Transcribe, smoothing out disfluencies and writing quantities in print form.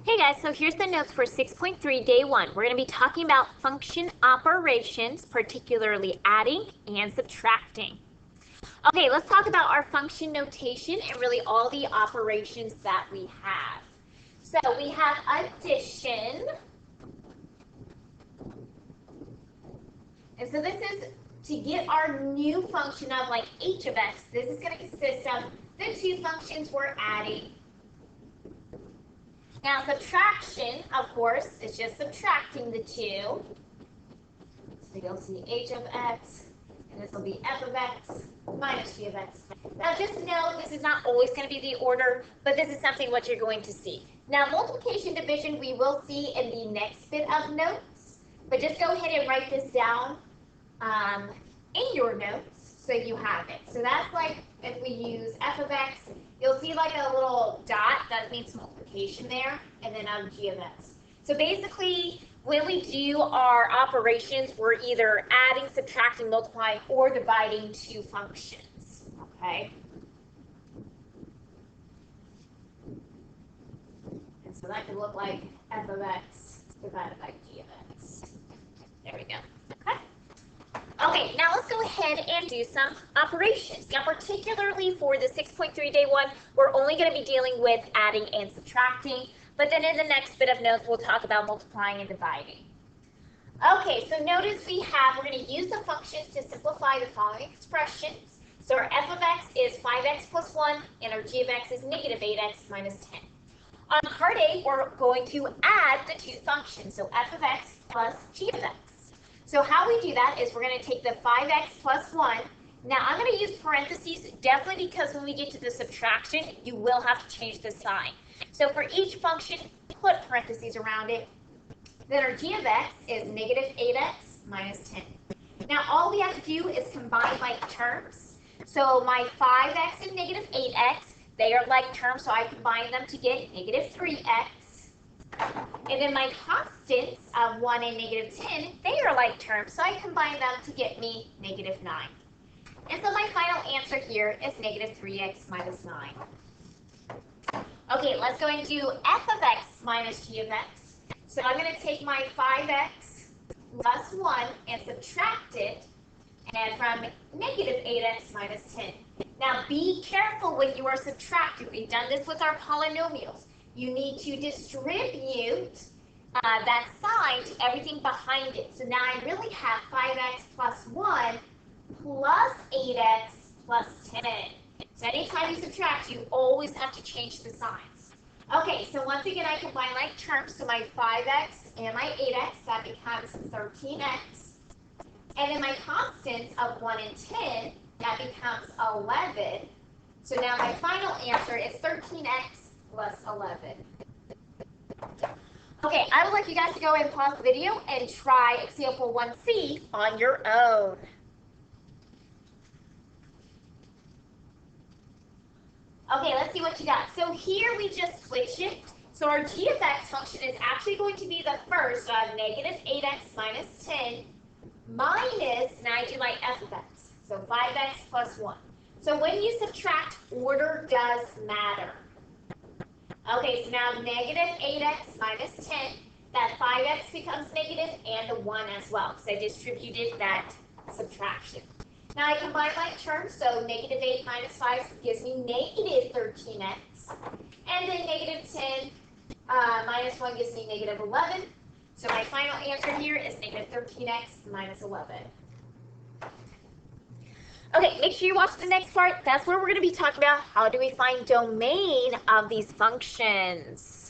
Hey guys, so here's the notes for 6.3 day 1. We're going to be talking about function operations, particularly adding and subtracting. Okay, let's talk about our function notation and really all the operations that we have. So we have addition. And so this is to get our new function of like h of x. This is going to consist of the two functions we're adding. Now subtraction, of course, is just subtracting the two. So you'll see h of x, and this will be f of x minus g of x. Now just know this is not always going to be the order, but this is something what you're going to see. Now multiplication division we will see in the next bit of notes, but just go ahead and write this down in your notes so you have it. So that's like if we use f of x, you'll see like a little dot that means multiplication there, and then g of x. So basically, when we do our operations, we're either adding, subtracting, multiplying, or dividing two functions, okay? And so that could look like f of x divided by g of x. There we go, okay? Okay, now let's go ahead and do some operations. Now, particularly for the 6.3 day 1, we're only going to be dealing with adding and subtracting, but then in the next bit of notes, we'll talk about multiplying and dividing. Okay, so notice we're going to use the functions to simplify the following expressions. So our f of x is 5x plus 1, and our g of x is negative 8x minus 10. On part A, we're going to add the two functions, so f of x plus g of x. So how we do that is we're going to take the 5x plus 1. Now I'm going to use parentheses definitely because when we get to the subtraction, you will have to change the sign. So for each function, put parentheses around it. Then our g of x is negative 8x minus 10. Now all we have to do is combine like terms. So my 5x and negative 8x, they are like terms, so I combine them to get negative 3x. And then my constants of 1 and negative 10, they are like terms, so I combine them to get me negative 9. And so my final answer here is negative 3x minus 9. Okay, let's go and do f of x minus g of x. So I'm going to take my 5x plus 1 and subtract it, and from negative 8x minus 10. Now be careful when you are subtracting. We've done this with our polynomials. You need to distribute that sign to everything behind it. So now I really have 5x plus 1 plus 8x plus 10. So anytime you subtract, you always have to change the signs. Okay, so once again, I combine like terms. So my 5x and my 8x, that becomes 13x. And then my constants of 1 and 10, that becomes 11. So now my final answer is 13x plus 11. Okay, I would like you guys to go and pause the video and try example 1C on your own. Okay, let's see what you got. So here we just switch it. So our g of x function is actually going to be the first of negative 8x minus 10 minus, now I do like f of x, so 5x plus 1. So when you subtract, order does matter. Okay, so now negative 8x minus 10, that 5x becomes negative and the 1 as well, because I distributed that subtraction. Now I combine like terms, so negative 8 minus 5 gives me negative 13x, and then negative 10 minus 1 gives me negative 11. So my final answer here is negative 13x minus 11. Okay, make sure you watch the next part. That's where we're going to be talking about how do we find domain of these functions.